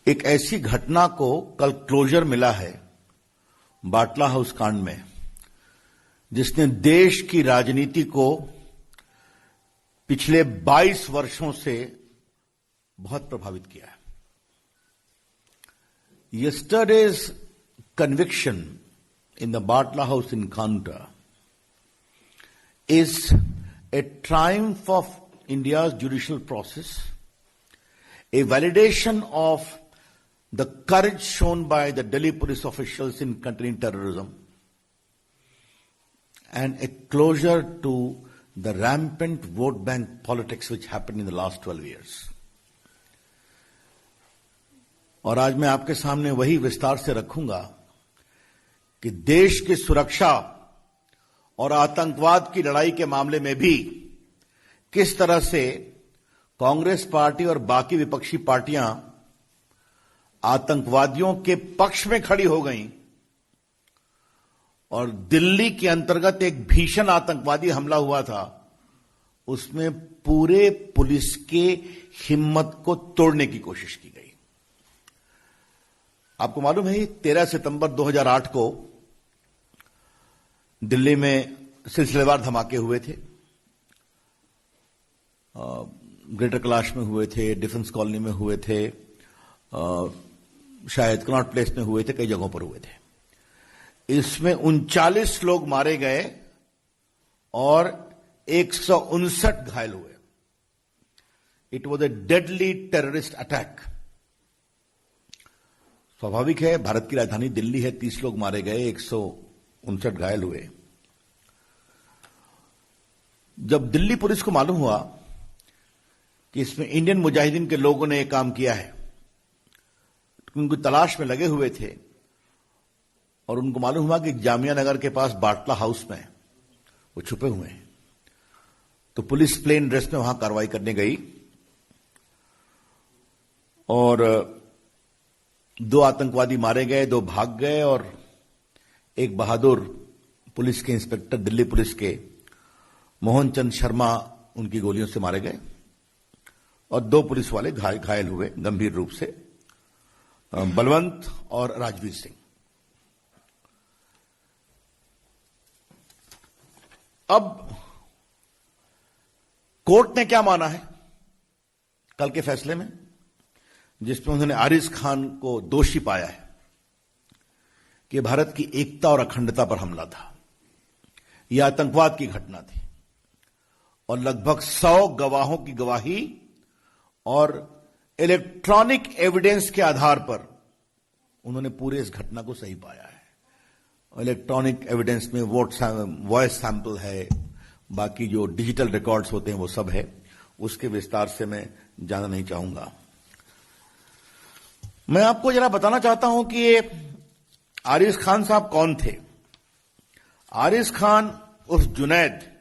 एक ऐसी घटना को कल क्लोजर मिला है बाटला हाउस कांड में, जिसने देश की राजनीति को पिछले 22 वर्षों से बहुत प्रभावित किया है। Yesterday's conviction in the Batla House encounter is a triumph of India's judicial process, a validation of the courage shown by the Delhi police officials in containing terrorism, and a closure to the rampant vote bank politics which happened in the last 12 years. और आज मैं आपके सामने वही विस्तार से रखूंगा कि देश की सुरक्षा और आतंकवाद की लड़ाई के मामले में भी किस तरह से कांग्रेस पार्टी और बाकी विपक्षी पार्टियां आतंकवादियों के पक्ष में खड़ी हो गईं और दिल्ली के अंतर्गत एक भीषण आतंकवादी हमला हुआ था, उसमें पूरे पुलिस के हिम्मत को तोड़ने की कोशिश की गई। आपको मालूम है 13 सितंबर 2008 को दिल्ली में सिलसिलेवार धमाके हुए थे। ग्रेटर कैलाश में हुए थे, डिफेंस कॉलोनी में हुए थे, शायद कनॉट प्लेस में हुए थे, कई जगहों पर हुए थे। इसमें 39 लोग मारे गए और 159 घायल हुए। It was a deadly terrorist attack. स्वाभाविक है, भारत की राजधानी दिल्ली है, 30 लोग मारे गए, 159 घायल हुए। जब दिल्ली पुलिस को मालूम हुआ कि इसमें इंडियन मुजाहिदीन के लोगों ने यह काम किया है, तो उनको तलाश में लगे हुए थे और उनको मालूम हुआ कि जामिया नगर के पास बाटला हाउस में वो छुपे हुए हैं, तो पुलिस प्लेन ड्रेस में वहां कार्रवाई करने गई और 2 आतंकवादी मारे गए, 2 भाग गए और एक बहादुर पुलिस के इंस्पेक्टर, दिल्ली पुलिस के मोहन चंद शर्मा, उनकी गोलियों से मारे गए और 2 पुलिस वाले घायल हुए गंभीर रूप से, बलवंत और राजवीर सिंह। अब कोर्ट ने क्या माना है कल के फैसले में, जिसमें उन्होंने आरिज खान को दोषी पाया है कि भारत की एकता और अखंडता पर हमला था, यह आतंकवाद की घटना थी और लगभग 100 गवाहों की गवाही और इलेक्ट्रॉनिक एविडेंस के आधार पर उन्होंने पूरे इस घटना को सही पाया है। इलेक्ट्रॉनिक एविडेंस में वॉइस सैंपल है, बाकी जो डिजिटल रिकॉर्ड्स होते हैं वो सब है, उसके विस्तार से मैं जाना नहीं चाहूंगा। मैं आपको जरा बताना चाहता हूं कि ये आरिज खान साहब कौन थे। आरिज खान उर्फ जुनैद,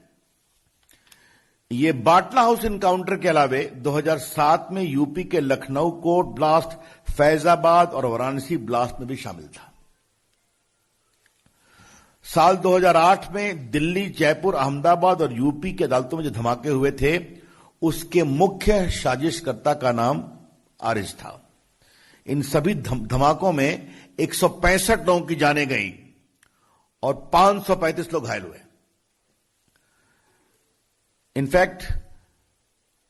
ये बाटला हाउस इनकाउंटर के अलावे 2007 में यूपी के लखनऊ कोर्ट ब्लास्ट, फैजाबाद और वाराणसी ब्लास्ट में भी शामिल था। साल 2008 में दिल्ली, जयपुर, अहमदाबाद और यूपी की अदालतों में जो धमाके हुए थे, उसके मुख्य साजिशकर्ता का नाम आरिज था। इन सभी धमाकों में 165 लोगों की जानें गई और 535 लोग घायल हुए। In fact,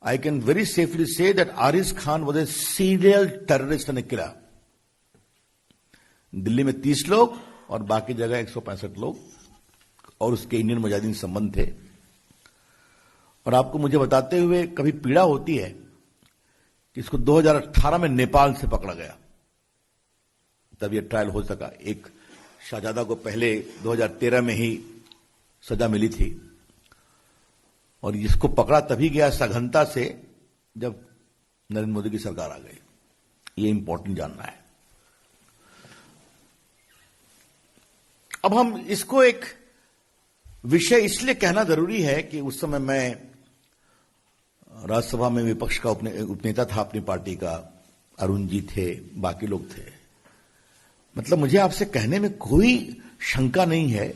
I can very safely say that Ariz Khan was a serial terrorist and a killer. Delhi में 30 लोग और बाकी जगह 165 लोग और उसके इंडियन मुजाहिदीन संबंध थे। और आपको मुझे बताते हुए कभी पीड़ा होती है कि इसको 2018 में नेपाल से पकड़ा गया, तब यह ट्रायल हो सका। एक शाहजादा को पहले 2013 में ही सजा मिली थी और इसको पकड़ा तभी गया सघनता से जब नरेंद्र मोदी की सरकार आ गई। ये इंपॉर्टेंट जानना है। अब हम इसको एक विषय इसलिए कहना जरूरी है कि उस समय मैं राज्यसभा में विपक्ष का उपनेता था अपनी पार्टी का, अरुण जी थे, बाकी लोग थे। मतलब मुझे आपसे कहने में कोई शंका नहीं है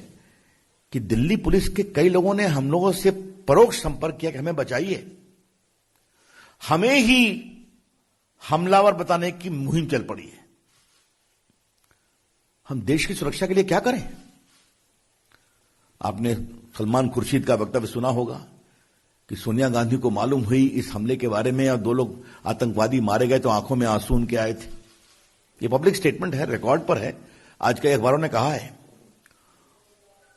कि दिल्ली पुलिस के कई लोगों ने हम लोगों से परोक्ष संपर्क किया कि हमें बचाइए, हमें ही हमलावर बताने की मुहिम चल पड़ी है। हम देश की सुरक्षा के लिए क्या करें? आपने सलमान खुर्शीद का वक्तव्य सुना होगा कि सोनिया गांधी को मालूम हुई इस हमले के बारे में और 2 लोग आतंकवादी मारे गए तो आंखों में आंसू उनके आए थे। ये पब्लिक स्टेटमेंट है, रिकॉर्ड पर है, आज के अखबारों ने कहा है।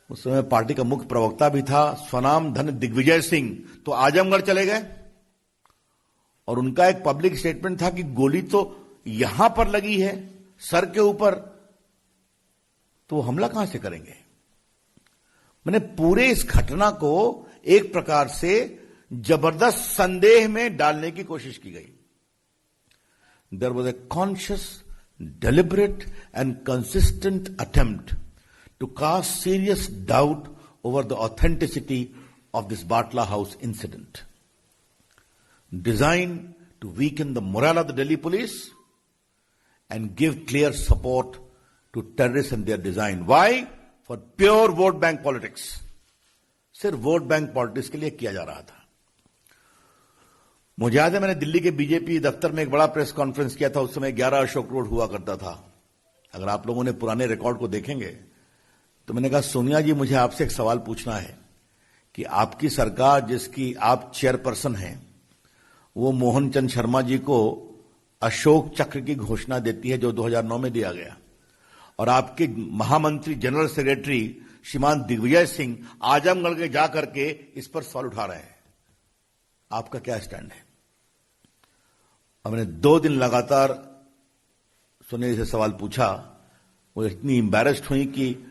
उस समय पार्टी का मुख्य प्रवक्ता भी था स्वनाम धन दिग्विजय सिंह, तो आजमगढ़ चले गए और उनका एक पब्लिक स्टेटमेंट था कि गोली तो यहां पर लगी है सर के ऊपर, तो वो हमला कहां से करेंगे? मैंने पूरे इस घटना को एक प्रकार से जबरदस्त संदेह में डालने की कोशिश की गई। There was a conscious, deliberate and consistent attempt to cast serious doubt over the authenticity of this Batla House incident, designed to weaken the morale of the Delhi police and give clear support to terrorists and their design. Why? For pure vote bank politics. सिर्फ vote bank politics के लिए किया जा रहा था। मुझे याद है मैंने दिल्ली के बीजेपी दफ्तर में एक बड़ा प्रेस कॉन्फ्रेंस किया था। उस समय 11 अशोक रोड हुआ करता था। अगर आप लोगों ने पुराने रिकॉर्ड को देखेंगे तो मैंने कहा, सोनिया जी, मुझे आपसे एक सवाल पूछना है कि आपकी सरकार जिसकी आप चेयरपर्सन हैं, वो मोहन चंद शर्मा जी को अशोक चक्र की घोषणा देती है जो 2009 में दिया गया, और आपके महामंत्री जनरल सेक्रेटरी श्रीमान दिग्विजय सिंह आजमगढ़ के जाकर के इस पर सवाल उठा रहे हैं। आपका क्या स्टैंड है? और मैंने 2 दिन लगातार सोनिया जी से सवाल पूछा। वो इतनी एम्बैरेस्ड हुई कि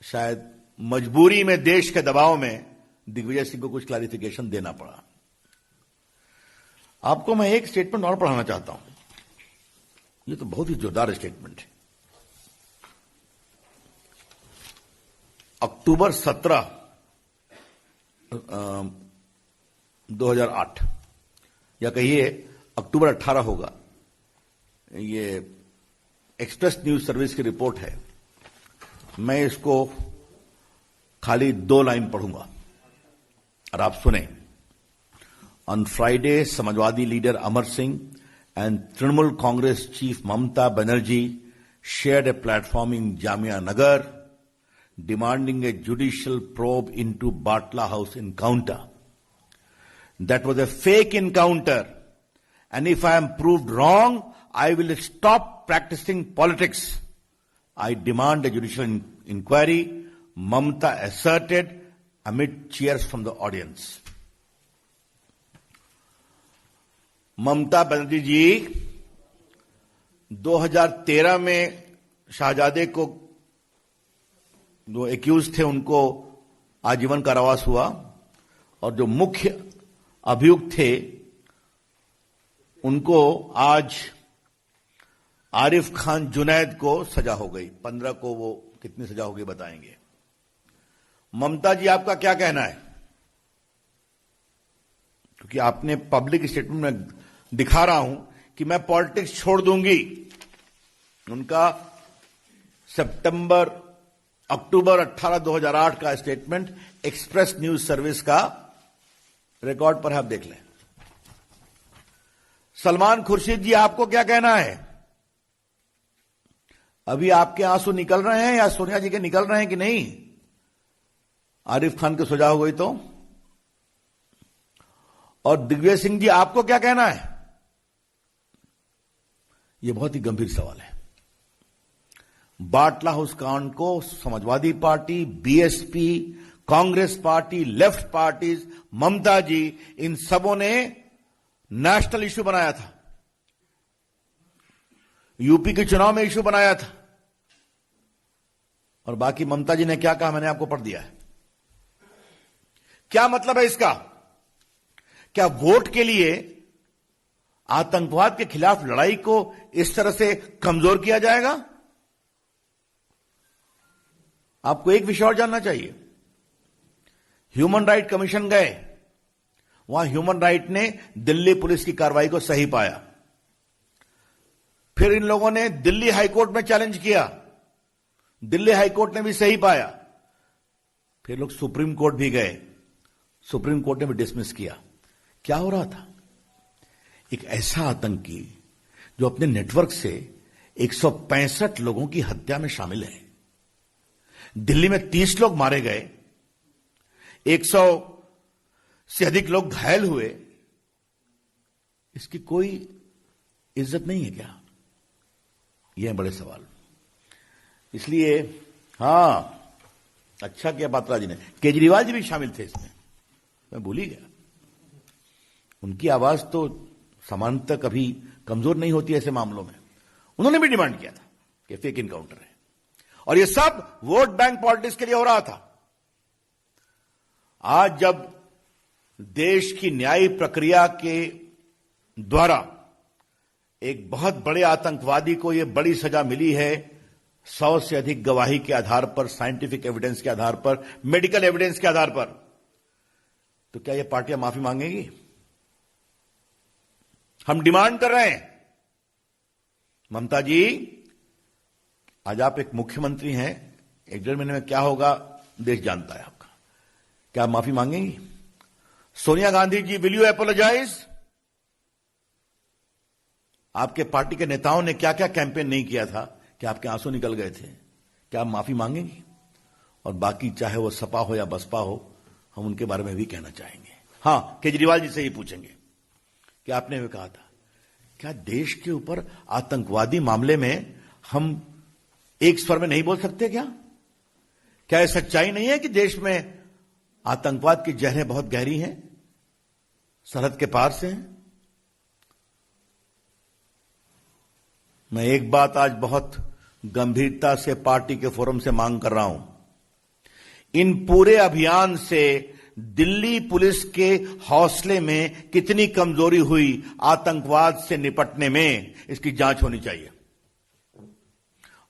शायद मजबूरी में, देश के दबाव में दिग्विजय सिंह को कुछ क्लैरिफिकेशन देना पड़ा। आपको मैं एक स्टेटमेंट और पढ़ाना चाहता हूं। ये तो बहुत ही जोरदार स्टेटमेंट है। अक्टूबर 17, 2008 या कहिए अक्टूबर 18 होगा। ये एक्सप्रेस न्यूज सर्विस की रिपोर्ट है। मैं इसको खाली 2 लाइन पढ़ूंगा और आप सुने। On Friday, Samajwadi leader Amar Singh and Trinamool Congress chief Mamata Banerjee shared a platform in Jamia Nagar demanding a judicial probe into Batla House encounter. That was a fake encounter, and if I am proved wrong, I will stop practicing politics. I demand a judicial inquiry, Mamta asserted amid cheers from the audience. Mamata Banerjee जी 2013 में शाहजादे को जो accused थे उनको आजीवन कारावास हुआ, और जो मुख्य अभियुक्त थे उनको आज आरिफ खान जुनैद को सजा हो गई। 15 को वो कितनी सजा होगी बताएंगे। ममता जी, आपका क्या कहना है? क्योंकि आपने पब्लिक स्टेटमेंट में दिखा रहा हूं कि मैं पॉलिटिक्स छोड़ दूंगी। उनका अक्टूबर 18, 2008 का स्टेटमेंट एक्सप्रेस न्यूज सर्विस का रिकॉर्ड पर आप देख लें। सलमान खुर्शीद जी, आपको क्या कहना है? अभी आपके आंसू निकल रहे हैं या सोनिया जी के निकल रहे हैं कि नहीं? आरिफ खान की सजा हो गई तो? और दिग्विजय सिंह जी, आपको क्या कहना है? यह बहुत ही गंभीर सवाल है। बाटला हाउस कांड को Samajwadi party, BSP, Congress party, left parties, Mamata ji, इन सबों ने नेशनल इश्यू बनाया था। यूपी के चुनाव में इश्यू बनाया था। और बाकी ममता जी ने क्या कहा मैंने आपको पढ़ दिया है। क्या मतलब है इसका? क्या वोट के लिए आतंकवाद के खिलाफ लड़ाई को इस तरह से कमजोर किया जाएगा? आपको एक विषय और जानना चाहिए। ह्यूमन राइट कमीशन गए, वहां ह्यूमन राइट ने दिल्ली पुलिस की कार्रवाई को सही पाया। फिर इन लोगों ने दिल्ली हाईकोर्ट में चैलेंज किया, दिल्ली हाईकोर्ट ने भी सही पाया। फिर लोग सुप्रीम कोर्ट भी गए, सुप्रीम कोर्ट ने भी डिसमिस किया। क्या हो रहा था? एक ऐसा आतंकी जो अपने नेटवर्क से 165 लोगों की हत्या में शामिल है। दिल्ली में 30 लोग मारे गए, 100 से अधिक लोग घायल हुए। इसकी कोई इज्जत नहीं है क्या? यह है बड़े सवाल। इसलिए हां, अच्छा किया पात्रा जी ने, केजरीवाल जी भी शामिल थे इसमें, मैं भूल ही गया। उनकी आवाज तो सामान्यतः कभी कमजोर नहीं होती ऐसे मामलों में। उन्होंने भी डिमांड किया था कि फेक इनकाउंटर है, और यह सब वोट बैंक पॉलिटिक्स के लिए हो रहा था। आज जब देश की न्यायिक प्रक्रिया के द्वारा एक बहुत बड़े आतंकवादी को यह बड़ी सजा मिली है, 100 से अधिक गवाही के आधार पर, साइंटिफिक एविडेंस के आधार पर, मेडिकल एविडेंस के आधार पर, तो क्या यह पार्टियां माफी मांगेंगी? हम डिमांड कर रहे हैं, ममता जी, आज आप एक मुख्यमंत्री हैं, 1-1.5 महीने में क्या होगा देश जानता है आपका। क्या आप माफी मांगेंगी? Sonia Gandhi ji, will you apologise? आपके पार्टी के नेताओं ने क्या क्या कैंपेन नहीं किया था कि आपके आंसू निकल गए थे? क्या आप माफी मांगेंगी? और बाकी चाहे वो सपा हो या बसपा हो, हम उनके बारे में भी कहना चाहेंगे। हां, केजरीवाल जी से ही पूछेंगे कि आपने भी कहा था, क्या देश के ऊपर आतंकवादी मामले में हम एक स्वर में नहीं बोल सकते क्या? क्या यह सच्चाई नहीं है कि देश में आतंकवाद की जहरें बहुत गहरी हैं, सरहद के पार से हैं? मैं एक बात आज बहुत गंभीरता से पार्टी के फोरम से मांग कर रहा हूं। इन पूरे अभियान से दिल्ली पुलिस के हौसले में कितनी कमजोरी हुई आतंकवाद से निपटने में, इसकी जांच होनी चाहिए,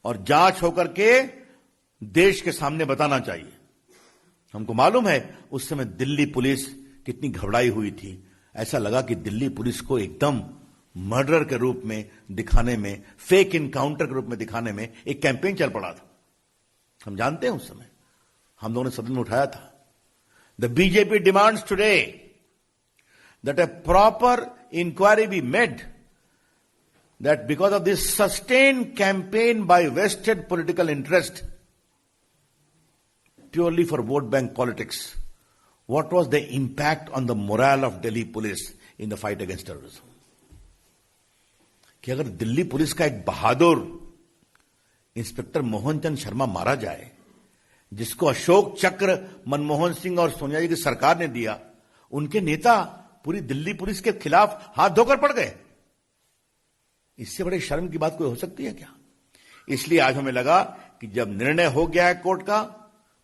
और जांच होकर के देश के सामने बताना चाहिए। हमको मालूम है उस समय दिल्ली पुलिस कितनी घबराई हुई थी। ऐसा लगा कि दिल्ली पुलिस को एकदम मर्डर के रूप में दिखाने में, फेक इनकाउंटर के रूप में दिखाने में एक कैंपेन चल पड़ा था। हम जानते हैं उस समय हम लोगों ने सदन में उठाया था। The BJP demands today that a proper inquiry be made, that because of this sustained campaign by vested political interest purely for vote bank politics, what was the impact on the morale of Delhi police in the fight against terrorism? कि अगर Delhi police का एक बहादुर inspector Mohan Chand Sharma मारा जाए, जिसको अशोक चक्र मनमोहन सिंह और सोनिया जी की सरकार ने दिया, उनके नेता पूरी दिल्ली पुलिस के खिलाफ हाथ धोकर पड़ गए, इससे बड़े शर्म की बात कोई हो सकती है क्या? इसलिए आज हमें लगा कि जब निर्णय हो गया है कोर्ट का,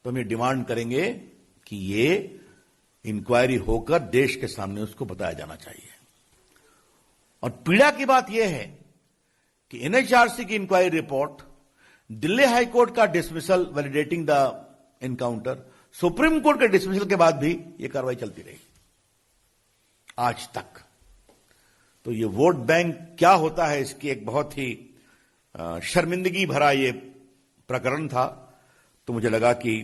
तो हम ये डिमांड करेंगे कि ये इंक्वायरी होकर देश के सामने उसको बताया जाना चाहिए। और पीड़ा की बात यह है कि एनएचआरसी की inquiry report, Delhi high court का dismissal validating the encounter, supreme court के डिसमिसल के बाद भी यह कार्रवाई चलती रही आज तक। तो ये वोट बैंक क्या होता है, इसकी एक बहुत ही शर्मिंदगी भरा ये प्रकरण था। तो मुझे लगा कि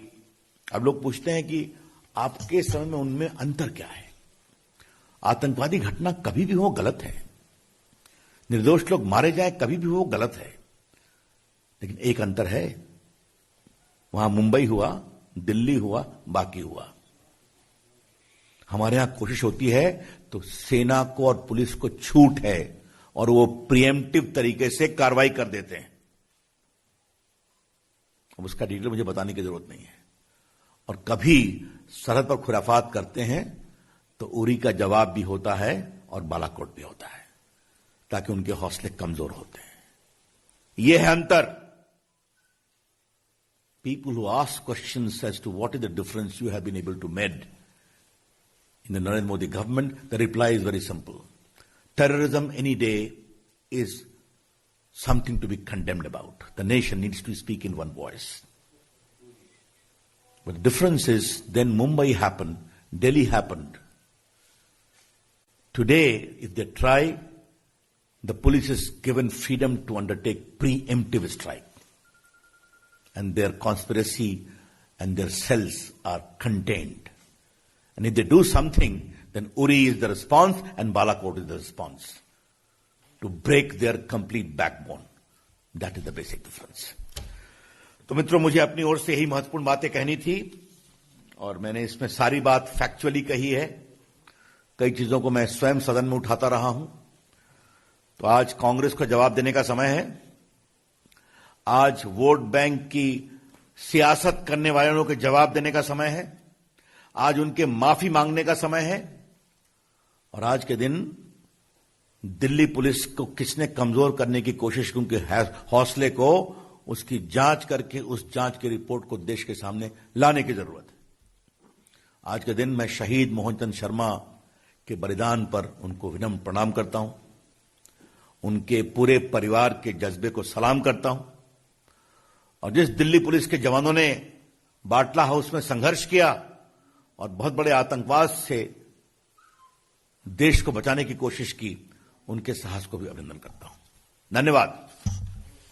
अब लोग पूछते हैं कि आपके समय में उनमें अंतर क्या है? आतंकवादी घटना कभी भी हो गलत है, निर्दोष लोग मारे जाए कभी भी हो गलत है, लेकिन एक अंतर है, वहां मुंबई हुआ, दिल्ली हुआ, बाकी हुआ। हमारे यहां कोशिश होती है तो सेना को और पुलिस को छूट है और वो प्रिएम्प्टिव तरीके से कार्रवाई कर देते हैं। अब उसका डिटेल मुझे बताने की जरूरत नहीं है। और कभी सरहद पर खुराफात करते हैं तो उरी का जवाब भी होता है और बालाकोट भी होता है, ताकि उनके हौसले कमजोर होते हैं। यह है अंतर। People who ask questions as to what is the difference you have been able to make in the Narendra Modi government, the reply is very simple. Terrorism any day is something to be condemned about. The nation needs to speak in one voice. But the difference is, then Mumbai happened, Delhi happened. Today, if they try, the police is given freedom to undertake preemptive strike. And their conspiracy and their cells are contained. And if they do something, then Uri is the response and Balakot is the response. to break their complete backbone. That is the basic difference. तो मित्रों, मुझे अपनी ओर से यही महत्वपूर्ण बातें कहनी थी और मैंने इसमें सारी बात फैक्चुअली कही है. कई चीजों को मैं स्वयं सदन में उठाता रहा हूं. तो आज कांग्रेस को जवाब देने का समय है. आज वोट बैंक की सियासत करने वालों के जवाब देने का समय है. आज उनके माफी मांगने का समय है. और आज के दिन दिल्ली पुलिस को किसने कमजोर करने की कोशिश की, उनके हौसले को, उसकी जांच करके उस जांच की रिपोर्ट को देश के सामने लाने की जरूरत है. आज के दिन मैं शहीद मोहनचंद शर्मा के बलिदान पर उनको विनम्र प्रणाम करता हूं. उनके पूरे परिवार के जज्बे को सलाम करता हूं. और जिस दिल्ली पुलिस के जवानों ने बाटला हाउस में संघर्ष किया और बहुत बड़े आतंकवाद से देश को बचाने की कोशिश की, उनके साहस को भी अभिनंदन करता हूं. धन्यवाद.